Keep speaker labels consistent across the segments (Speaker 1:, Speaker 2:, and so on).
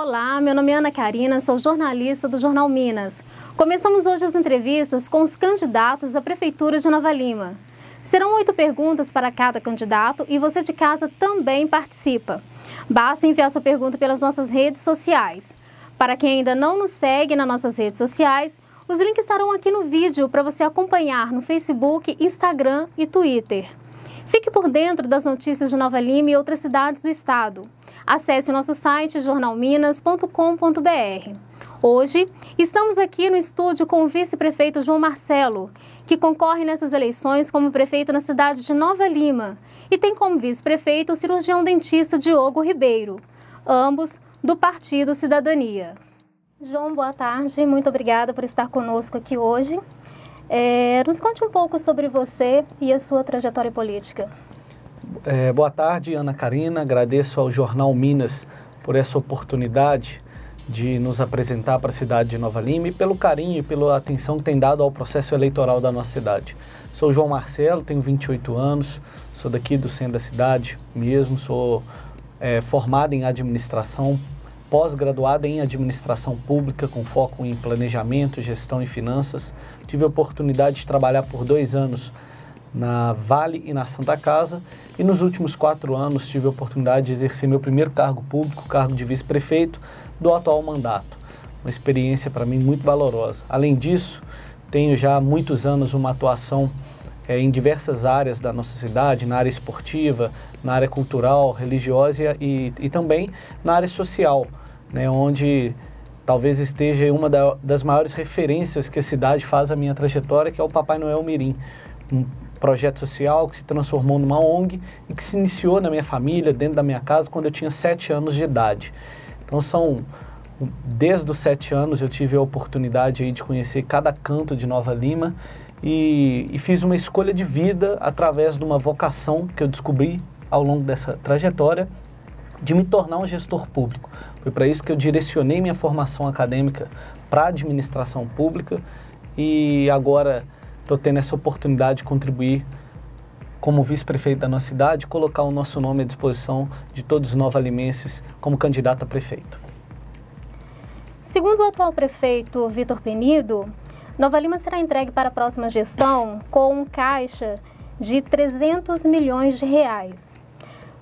Speaker 1: Olá, meu nome é Ana Karina, sou jornalista do Jornal Minas. Começamos hoje as entrevistas com os candidatos à Prefeitura de Nova Lima. Serão 8 perguntas para cada candidato e você de casa também participa. Basta enviar sua pergunta pelas nossas redes sociais. Para quem ainda não nos segue nas nossas redes sociais, os links estarão aqui no vídeo para você acompanhar no Facebook, Instagram e Twitter. Fique por dentro das notícias de Nova Lima e outras cidades do estado. Acesse nosso site jornalminas.com.br. Hoje, estamos aqui no estúdio com o vice-prefeito João Marcelo, que concorre nessas eleições como prefeito na cidade de Nova Lima, e tem como vice-prefeito o cirurgião dentista Diogo Ribeiro, ambos do Partido Cidadania. João, boa tarde, muito obrigada por estar conosco aqui hoje. Nos conte um pouco sobre você e a sua trajetória política.
Speaker 2: Boa tarde, Ana Karina. Agradeço ao Jornal Minas por essa oportunidade de nos apresentar para a cidade de Nova Lima e pelo carinho e pela atenção que tem dado ao processo eleitoral da nossa cidade. Sou João Marcelo, tenho 28 anos, sou daqui do centro da cidade mesmo, sou formado em administração, pós-graduado em administração pública com foco em planejamento, gestão e finanças. Tive a oportunidade de trabalhar por 2 anos na Vale e na Santa Casa, e nos últimos 4 anos tive a oportunidade de exercer meu primeiro cargo público, cargo de vice-prefeito do atual mandato. Uma experiência para mim muito valorosa. Além disso, tenho já há muitos anos uma atuação em diversas áreas da nossa cidade, na área esportiva, na área cultural, religiosa e também na área social, né, onde talvez esteja uma das maiores referências que a cidade faz à minha trajetória, que é o Papai Noel Mirim, um projeto social que se transformou numa ONG e que se iniciou na minha família, dentro da minha casa, quando eu tinha 7 anos de idade. Então desde os 7 anos eu tive a oportunidade aí de conhecer cada canto de Nova Lima e fiz uma escolha de vida através de uma vocação que eu descobri ao longo dessa trajetória de me tornar um gestor público. Foi para isso que eu direcionei minha formação acadêmica para a administração pública e agora estou tendo essa oportunidade de contribuir como vice-prefeito da nossa cidade, colocar o nosso nome à disposição de todos os novalimenses como candidato a prefeito.
Speaker 1: Segundo o atual prefeito Vitor Penido, Nova Lima será entregue para a próxima gestão com um caixa de 300 milhões de reais.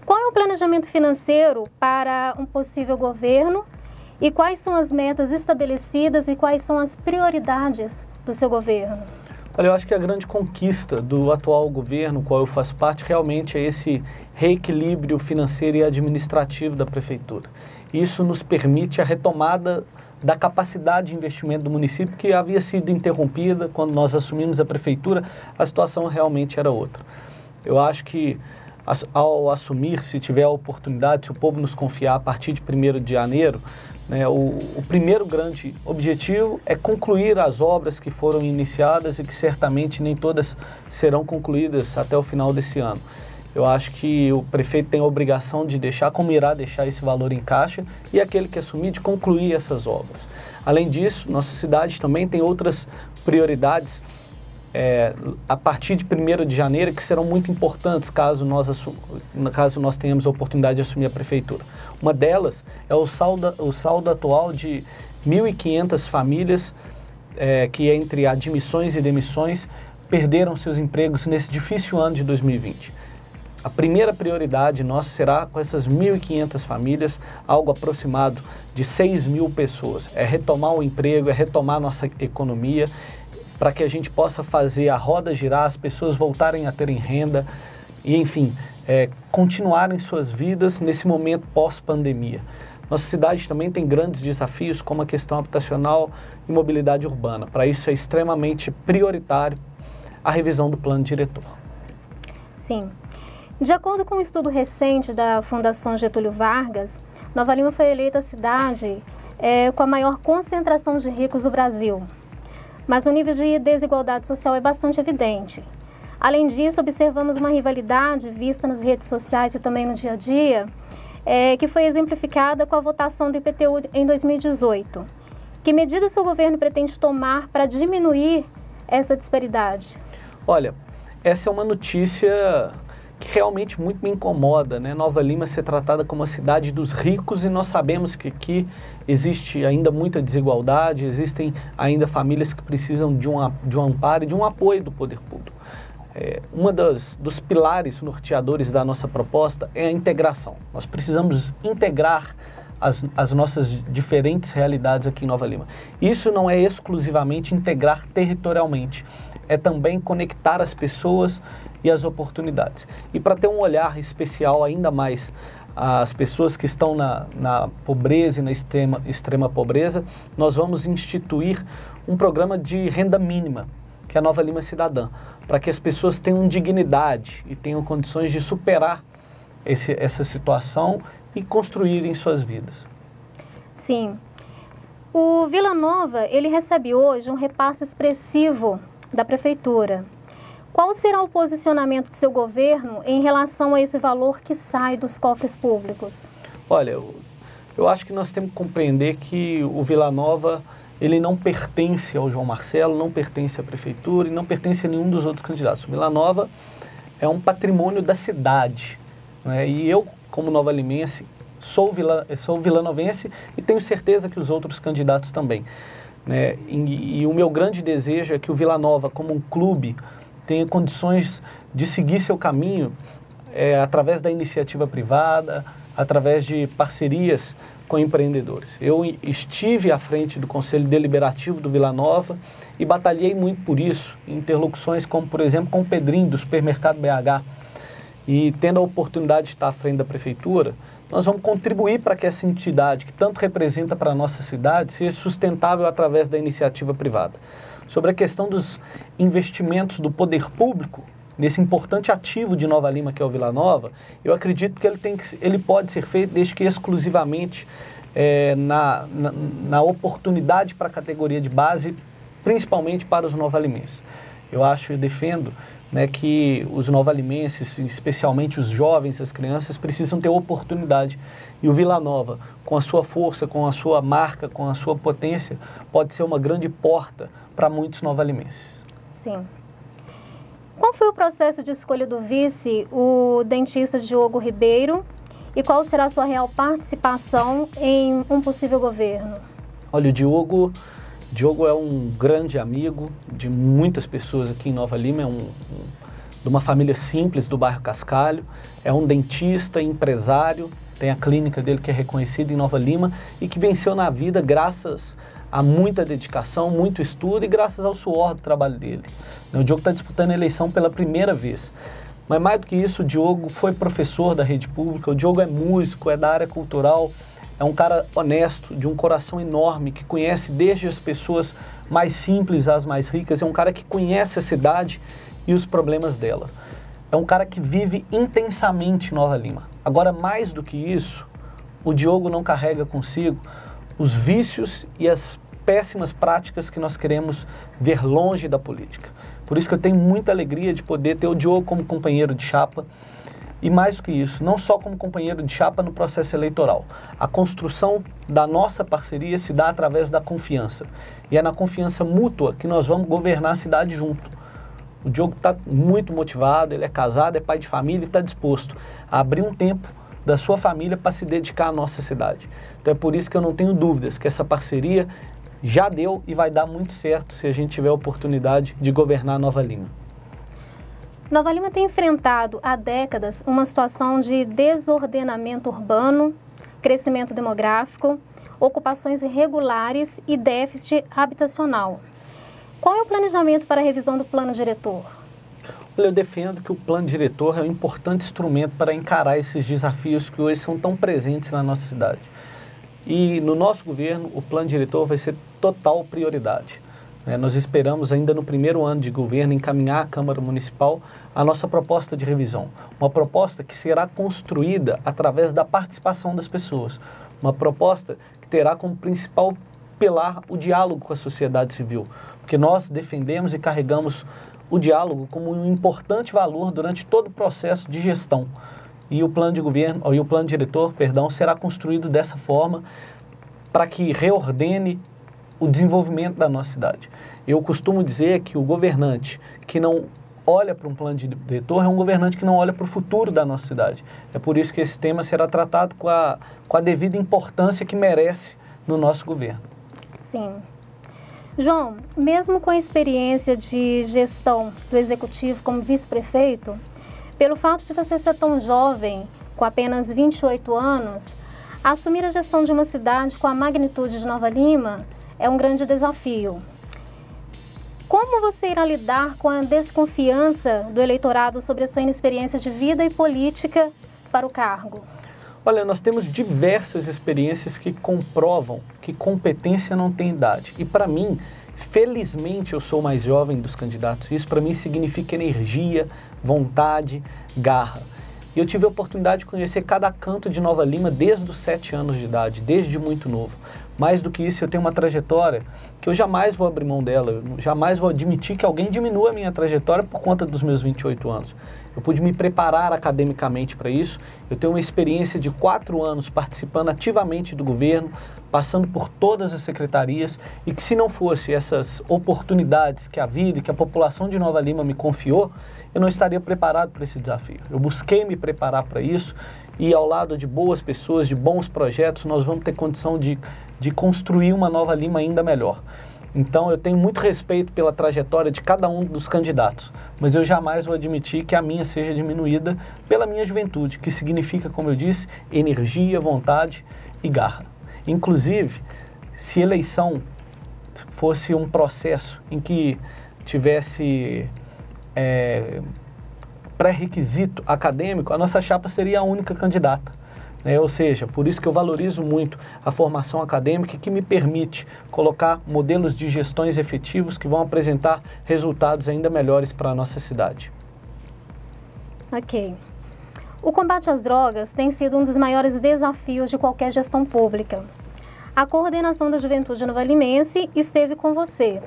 Speaker 1: Qual é o planejamento financeiro para um possível governo e quais são as metas estabelecidas e quais são as prioridades do seu governo?
Speaker 2: Olha, eu acho que a grande conquista do atual governo, qual eu faço parte, realmente é esse reequilíbrio financeiro e administrativo da prefeitura. Isso nos permite a retomada da capacidade de investimento do município, que havia sido interrompida quando nós assumimos a prefeitura, a situação realmente era outra. Eu acho que ao assumir, se tiver a oportunidade, se o povo nos confiar a partir de 1º de janeiro, né, o primeiro grande objetivo é concluir as obras que foram iniciadas e que certamente nem todas serão concluídas até o final desse ano. Eu acho que o prefeito tem a obrigação de deixar, como irá deixar esse valor em caixa, e aquele que assumir de concluir essas obras. Além disso, nossa cidade também tem outras prioridades a partir de 1º de janeiro, que serão muito importantes caso nós tenhamos a oportunidade de assumir a prefeitura. Uma delas é o saldo atual de 1.500 famílias que, entre admissões e demissões, perderam seus empregos nesse difícil ano de 2020. A primeira prioridade nossa será com essas 1.500 famílias, algo aproximado de 6.000 pessoas. É retomar o emprego, é retomar a nossa economia, para que a gente possa fazer a roda girar, as pessoas voltarem a terem renda e, enfim, continuarem suas vidas nesse momento pós-pandemia. Nossa cidade também tem grandes desafios, como a questão habitacional e mobilidade urbana. Para isso é extremamente prioritário a revisão do plano diretor.
Speaker 1: Sim. De acordo com um estudo recente da Fundação Getúlio Vargas, Nova Lima foi eleita a cidade com a maior concentração de ricos do Brasil. Mas o nível de desigualdade social é bastante evidente. Além disso, observamos uma rivalidade vista nas redes sociais e também no dia a dia, que foi exemplificada com a votação do IPTU em 2018. Que medidas seu governo pretende tomar para diminuir essa disparidade?
Speaker 2: Olha, essa é uma notícia que realmente muito me incomoda, né? Nova Lima ser tratada como a cidade dos ricos, e nós sabemos que aqui existe ainda muita desigualdade, existem ainda famílias que precisam de um amparo e de um apoio do poder público. Dos pilares norteadores da nossa proposta é a integração. Nós precisamos integrar as nossas diferentes realidades aqui em Nova Lima. Isso não é exclusivamente integrar territorialmente, é também conectar as pessoas e as oportunidades. E para ter um olhar especial ainda mais às pessoas que estão na pobreza e na extrema pobreza, nós vamos instituir um programa de renda mínima, que é a Nova Lima Cidadã, para que as pessoas tenham dignidade e tenham condições de superar essa situação e construírem suas vidas.
Speaker 1: Sim. O Vila Nova, ele recebe hoje um repasse expressivo da Prefeitura. Qual será o posicionamento do seu governo em relação a esse valor que sai dos cofres públicos?
Speaker 2: Olha, eu acho que nós temos que compreender que o Vila Nova, ele não pertence ao João Marcelo, não pertence à Prefeitura e não pertence a nenhum dos outros candidatos. O Vila Nova é um patrimônio da cidade, né? E eu, como nova-limense, sou vilanovense e tenho certeza que os outros candidatos também, né? E o meu grande desejo é que o Vila Nova, como um clube, tenha condições de seguir seu caminho através da iniciativa privada, através de parcerias com empreendedores. Eu estive à frente do Conselho Deliberativo do Vila Nova e batalhei muito por isso, em interlocuções como, por exemplo, com o Pedrinho, do Supermercado BH. E tendo a oportunidade de estar à frente da Prefeitura, nós vamos contribuir para que essa entidade, que tanto representa para a nossa cidade, seja sustentável através da iniciativa privada. Sobre a questão dos investimentos do poder público, nesse importante ativo de Nova Lima, que é o Vila Nova, eu acredito que ele pode ser feito desde que exclusivamente na oportunidade para a categoria de base, principalmente para os nova-limenses. Eu defendo, né, que os nova-limenses, especialmente os jovens, as crianças, precisam ter oportunidade. E o Vila Nova, com a sua força, com a sua marca, com a sua potência, pode ser uma grande porta para muitos nova-limenses.
Speaker 1: Sim. Qual foi o processo de escolha do vice, o dentista Diogo Ribeiro, e qual será a sua real participação em um possível governo?
Speaker 2: Olha, o Diogo é um grande amigo de muitas pessoas aqui em Nova Lima, de uma família simples do bairro Cascalho, é um dentista, empresário, tem a clínica dele que é reconhecida em Nova Lima e que venceu na vida graças a muita dedicação, muito estudo e graças ao suor do trabalho dele. O Diogo está disputando a eleição pela primeira vez. Mas mais do que isso, o Diogo foi professor da rede pública, o Diogo é músico, é da área cultural, é um cara honesto, de um coração enorme, que conhece desde as pessoas mais simples às mais ricas, é um cara que conhece a cidade e os problemas dela. É um cara que vive intensamente Nova Lima. Agora, mais do que isso, o Diogo não carrega consigo os vícios e as péssimas práticas que nós queremos ver longe da política. Por isso que eu tenho muita alegria de poder ter o Diogo como companheiro de chapa e, mais do que isso, não só como companheiro de chapa no processo eleitoral. A construção da nossa parceria se dá através da confiança. E é na confiança mútua que nós vamos governar a cidade junto. O Diogo está muito motivado, ele é casado, é pai de família e está disposto a abrir um tempo da sua família para se dedicar à nossa cidade. Então é por isso que eu não tenho dúvidas que essa parceria já deu e vai dar muito certo se a gente tiver a oportunidade de governar Nova Lima.
Speaker 1: Nova Lima tem enfrentado há décadas uma situação de desordenamento urbano, crescimento demográfico, ocupações irregulares e déficit habitacional. Qual é o planejamento para a revisão do plano diretor?
Speaker 2: Eu defendo que o plano diretor é um importante instrumento para encarar esses desafios que hoje são tão presentes na nossa cidade. E no nosso governo, o plano diretor vai ser total prioridade. Nós esperamos ainda no primeiro ano de governo encaminhar à Câmara Municipal a nossa proposta de revisão. Uma proposta que será construída através da participação das pessoas. Uma proposta que terá como principal pilar o diálogo com a sociedade civil. Porque nós defendemos e carregamos o diálogo como um importante valor durante todo o processo de gestão. E o plano de governo, ou o plano diretor, será construído dessa forma para que reordene o desenvolvimento da nossa cidade. Eu costumo dizer que o governante que não olha para um plano diretor é um governante que não olha para o futuro da nossa cidade. É por isso que esse tema será tratado com a devida importância que merece no nosso governo.
Speaker 1: Sim. João, mesmo com a experiência de gestão do Executivo como vice-prefeito, pelo fato de você ser tão jovem, com apenas 28 anos, assumir a gestão de uma cidade com a magnitude de Nova Lima é um grande desafio. Como você irá lidar com a desconfiança do eleitorado sobre a sua inexperiência de vida e política para o cargo?
Speaker 2: Olha, nós temos diversas experiências que comprovam que competência não tem idade. E para mim, felizmente, eu sou o mais jovem dos candidatos. Isso para mim significa energia, vontade, garra. E eu tive a oportunidade de conhecer cada canto de Nova Lima desde os 7 anos de idade, desde muito novo. Mais do que isso, eu tenho uma trajetória que eu jamais vou abrir mão dela, eu jamais vou admitir que alguém diminua a minha trajetória por conta dos meus 28 anos. Eu pude me preparar academicamente para isso, eu tenho uma experiência de 4 anos participando ativamente do governo, passando por todas as secretarias, e que se não fosse essas oportunidades que a vida e que a população de Nova Lima me confiou, eu não estaria preparado para esse desafio. Eu busquei me preparar para isso, e ao lado de boas pessoas, de bons projetos, nós vamos ter condição de construir uma Nova Lima ainda melhor. Então eu tenho muito respeito pela trajetória de cada um dos candidatos, mas eu jamais vou admitir que a minha seja diminuída pela minha juventude, que significa, como eu disse, energia, vontade e garra. Inclusive, se eleição fosse um processo em que tivesse pré-requisito acadêmico, a nossa chapa seria a única candidata. Ou seja, por isso que eu valorizo muito a formação acadêmica, que me permite colocar modelos de gestões efetivos que vão apresentar resultados ainda melhores para a nossa cidade.
Speaker 1: Ok. O combate às drogas tem sido um dos maiores desafios de qualquer gestão pública. A coordenação da juventude novalimense esteve com você.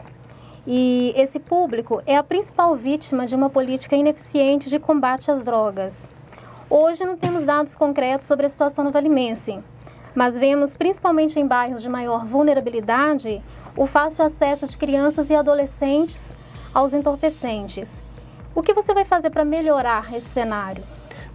Speaker 1: E esse público é a principal vítima de uma política ineficiente de combate às drogas. Hoje não temos dados concretos sobre a situação novalimense, mas vemos, principalmente em bairros de maior vulnerabilidade, o fácil acesso de crianças e adolescentes aos entorpecentes. O que você vai fazer para melhorar esse cenário?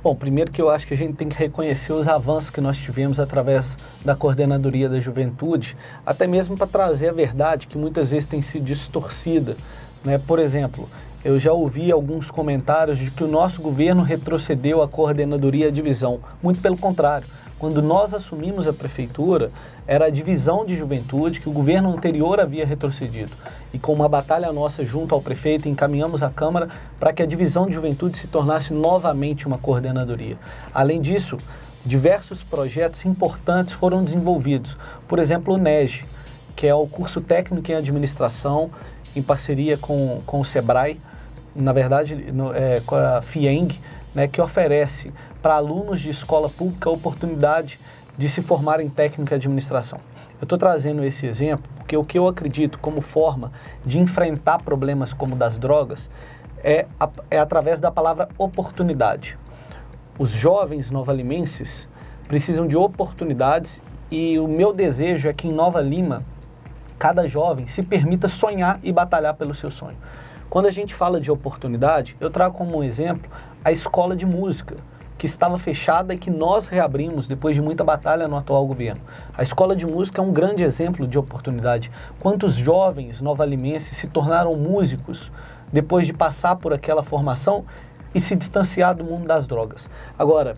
Speaker 2: Bom, primeiro que eu acho que a gente tem que reconhecer os avanços que nós tivemos através da Coordenadoria da Juventude, até mesmo para trazer a verdade que muitas vezes tem sido distorcida, né? Por exemplo, eu já ouvi alguns comentários de que o nosso governo retrocedeu a coordenadoria e a divisão. Muito pelo contrário. Quando nós assumimos a prefeitura, era a divisão de juventude que o governo anterior havia retrocedido. E com uma batalha nossa junto ao prefeito, encaminhamos a Câmara para que a divisão de juventude se tornasse novamente uma coordenadoria. Além disso, diversos projetos importantes foram desenvolvidos. Por exemplo, o NEG, que é o curso técnico em administração, em parceria com o SEBRAE, na verdade, com a FIENG, né, que oferece para alunos de escola pública a oportunidade de se formar em técnico em administração. Eu estou trazendo esse exemplo porque o que eu acredito como forma de enfrentar problemas como das drogas é através da palavra oportunidade. Os jovens novalimenses precisam de oportunidades e o meu desejo é que em Nova Lima, cada jovem se permita sonhar e batalhar pelo seu sonho. Quando a gente fala de oportunidade, eu trago como um exemplo a escola de música, que estava fechada e que nós reabrimos depois de muita batalha no atual governo. A escola de música é um grande exemplo de oportunidade. Quantos jovens novalimenses se tornaram músicos depois de passar por aquela formação e se distanciar do mundo das drogas? Agora,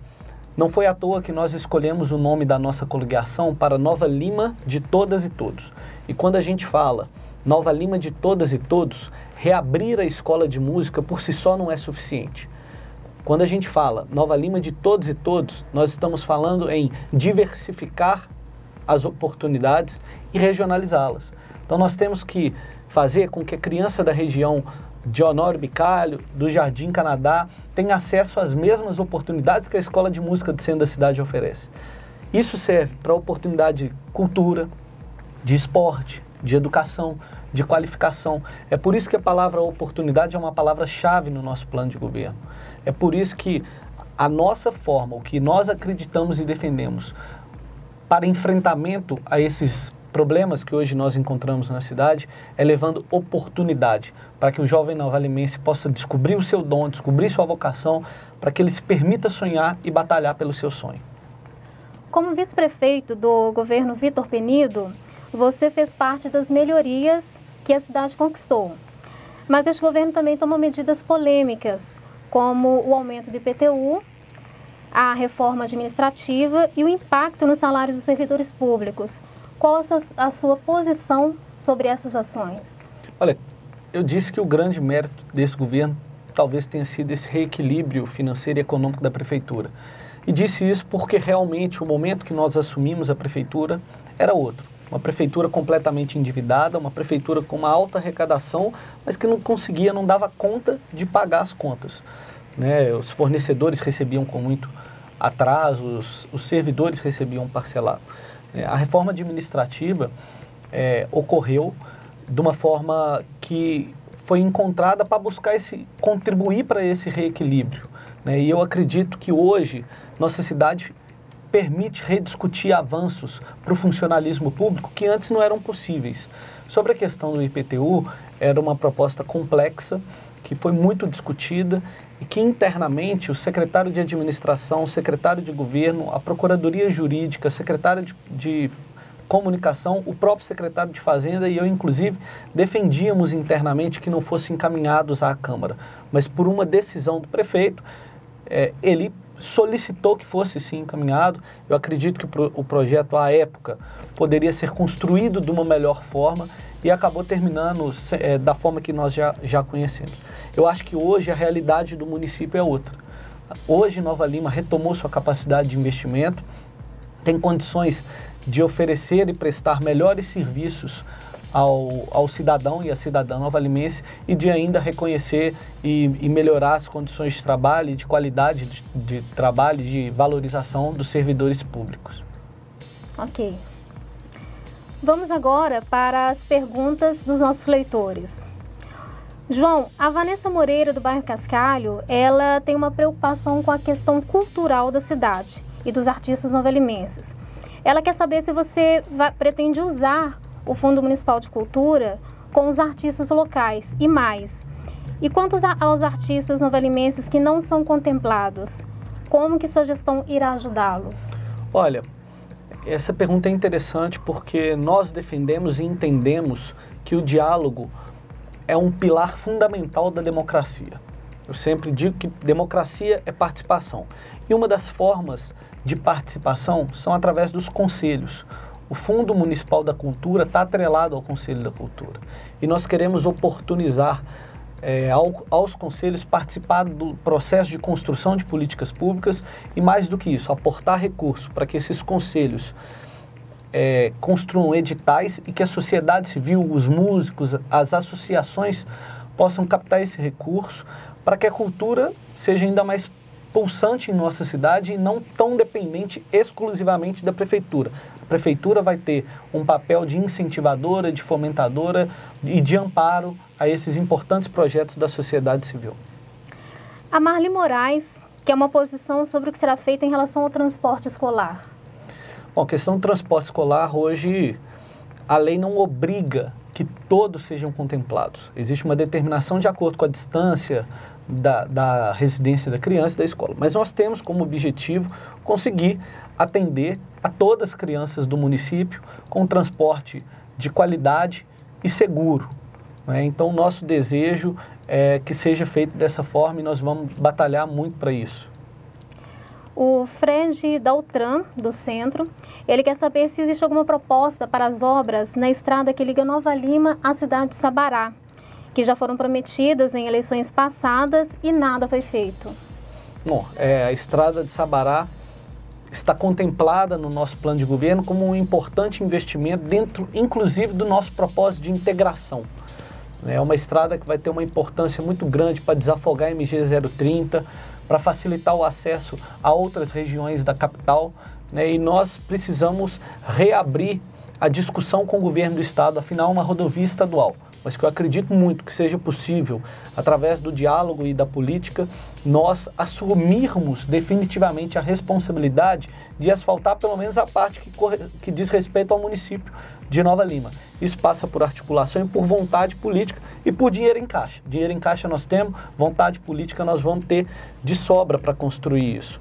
Speaker 2: não foi à toa que nós escolhemos o nome da nossa coligação para Nova Lima de Todas e Todos. E quando a gente fala Nova Lima de Todas e Todos, reabrir a escola de música por si só não é suficiente. Quando a gente fala Nova Lima de Todos e Todos, nós estamos falando em diversificar as oportunidades e regionalizá-las. Então nós temos que fazer com que a criança da região de Honório Bicalho, do Jardim Canadá, tenha acesso às mesmas oportunidades que a escola de música do centro da cidade oferece. Isso serve para oportunidade de cultura, de esporte, de educação, de qualificação. É por isso que a palavra oportunidade é uma palavra-chave no nosso plano de governo. É por isso que a nossa forma, o que nós acreditamos e defendemos para enfrentamento a esses problemas que hoje nós encontramos na cidade é levando oportunidade para que o jovem novalimense possa descobrir o seu dom, descobrir sua vocação, para que ele se permita sonhar e batalhar pelo seu sonho.
Speaker 1: Como vice-prefeito do governo Vitor Penido, você fez parte das melhorias que a cidade conquistou. Mas este governo também tomou medidas polêmicas, como o aumento do IPTU, a reforma administrativa e o impacto nos salários dos servidores públicos. Qual a sua posição sobre essas ações?
Speaker 2: Olha, eu disse que o grande mérito desse governo talvez tenha sido esse reequilíbrio financeiro e econômico da prefeitura. E disse isso porque realmente o momento que nós assumimos a prefeitura era outro. Uma prefeitura completamente endividada, uma prefeitura com uma alta arrecadação, mas que não conseguia, não dava conta de pagar as contas, né? Os fornecedores recebiam com muito atraso, os servidores recebiam parcelado. A reforma administrativa ocorreu de uma forma que foi encontrada para buscar contribuir para esse reequilíbrio, né? E eu acredito que hoje nossa cidade permite rediscutir avanços para o funcionalismo público que antes não eram possíveis. Sobre a questão do IPTU, era uma proposta complexa, que foi muito discutida e que internamente o secretário de administração, o secretário de governo, a procuradoria jurídica, a secretária de comunicação, o próprio secretário de fazenda e eu inclusive defendíamos internamente que não fossem encaminhados à Câmara, mas por uma decisão do prefeito, ele solicitou que fosse sim encaminhado. Eu acredito que o projeto à época poderia ser construído de uma melhor forma e acabou terminando da forma que nós já conhecemos. Eu acho que hoje a realidade do município é outra. Hoje Nova Lima retomou sua capacidade de investimento, tem condições de oferecer e prestar melhores serviços ao cidadão e à cidadã novalimense e de ainda reconhecer e melhorar as condições de trabalho, de qualidade de trabalho, de valorização dos servidores públicos.
Speaker 1: Ok. Vamos agora para as perguntas dos nossos leitores. João, a Vanessa Moreira, do bairro Cascalho, ela tem uma preocupação com a questão cultural da cidade e dos artistas novalimenses. Ela quer saber se você pretende usar o Fundo Municipal de Cultura com os artistas locais e mais. E quanto aos artistas novalimenses que não são contemplados, como que sua gestão irá ajudá-los?
Speaker 2: Olha, essa pergunta é interessante porque nós defendemos e entendemos que o diálogo é um pilar fundamental da democracia. Eu sempre digo que democracia é participação. E uma das formas de participação são através dos conselhos. O Fundo Municipal da Cultura está atrelado ao Conselho da Cultura. E nós queremos oportunizar aos conselhos participar do processo de construção de políticas públicas e, mais do que isso, aportar recursos para que esses conselhos construam editais e que a sociedade civil, os músicos, as associações possam captar esse recurso para que a cultura seja ainda mais pulsante em nossa cidade e não tão dependente exclusivamente da prefeitura. A prefeitura vai ter um papel de incentivadora, de fomentadora e de amparo a esses importantes projetos da sociedade civil.
Speaker 1: A Marli Moraes quer uma posição sobre o que será feito em relação ao transporte escolar.
Speaker 2: Bom, a questão do transporte escolar, hoje a lei não obriga que todos sejam contemplados. Existe uma determinação de acordo com a distância da residência da criança e da escola. Mas nós temos como objetivo conseguir atender a todas as crianças do município com transporte de qualidade e seguro, né? Então, o nosso desejo é que seja feito dessa forma e nós vamos batalhar muito para isso.
Speaker 1: O Fred Daltran, do Centro, ele quer saber se existe alguma proposta para as obras na estrada que liga Nova Lima à cidade de Sabará, que já foram prometidas em eleições passadas e nada foi feito.
Speaker 2: Bom, a estrada de Sabará está contemplada no nosso plano de governo como um importante investimento dentro, inclusive, do nosso propósito de integração. É uma estrada que vai ter uma importância muito grande para desafogar a MG 030, para facilitar o acesso a outras regiões da capital, né? E nós precisamos reabrir a discussão com o governo do estado, afinal, uma rodovia estadual. Mas que eu acredito muito que seja possível, através do diálogo e da política, nós assumirmos definitivamente a responsabilidade de asfaltar pelo menos a parte que diz respeito ao município, de Nova Lima. Isso passa por articulação e por vontade política e por dinheiro em caixa. Dinheiro em caixa nós temos, vontade política nós vamos ter de sobra para construir isso.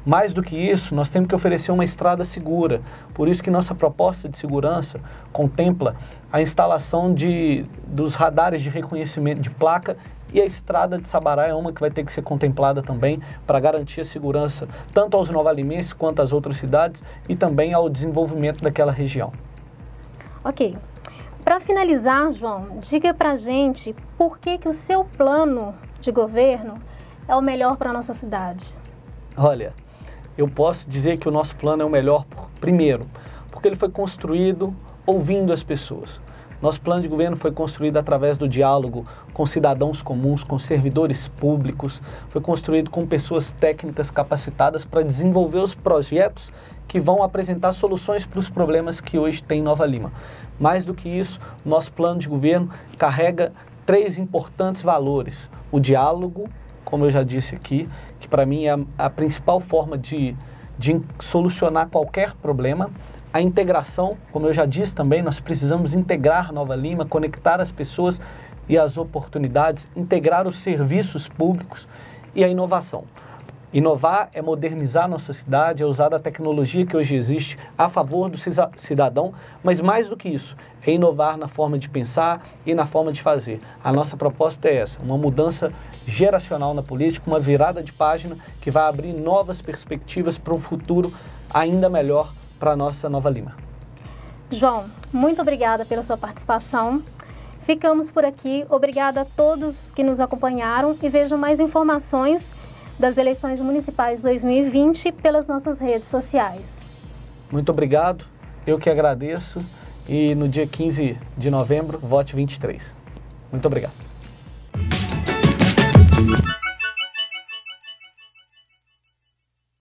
Speaker 2: Mais do que isso, nós temos que oferecer uma estrada segura. Por isso que nossa proposta de segurança contempla a instalação dos radares de reconhecimento de placa, e a estrada de Sabará é uma que vai ter que ser contemplada também para garantir a segurança tanto aos novalimenses quanto às outras cidades e também ao desenvolvimento daquela região.
Speaker 1: Ok. Para finalizar, João, diga para a gente por que o seu plano de governo é o melhor para a nossa cidade.
Speaker 2: Olha, eu posso dizer que o nosso plano é o melhor, primeiro, porque ele foi construído ouvindo as pessoas. Nosso plano de governo foi construído através do diálogo com cidadãos comuns, com servidores públicos, foi construído com pessoas técnicas capacitadas para desenvolver os projetos que vão apresentar soluções para os problemas que hoje tem em Nova Lima. Mais do que isso, nosso plano de governo carrega 3 importantes valores: o diálogo, como eu já disse aqui, que para mim é a principal forma de solucionar qualquer problema. A integração, como eu já disse também, nós precisamos integrar Nova Lima, conectar as pessoas e as oportunidades, integrar os serviços públicos, e a inovação. Inovar é modernizar nossa cidade, é usar a tecnologia que hoje existe a favor do cidadão, mas mais do que isso, é inovar na forma de pensar e na forma de fazer. A nossa proposta é essa, uma mudança geracional na política, uma virada de página que vai abrir novas perspectivas para um futuro ainda melhor para a nossa Nova Lima.
Speaker 1: João, muito obrigada pela sua participação. Ficamos por aqui. Obrigada a todos que nos acompanharam e vejam mais informações das eleições municipais 2020 pelas nossas redes sociais.
Speaker 2: Muito obrigado, eu que agradeço, e no dia 15 de novembro, vote 23. Muito obrigado.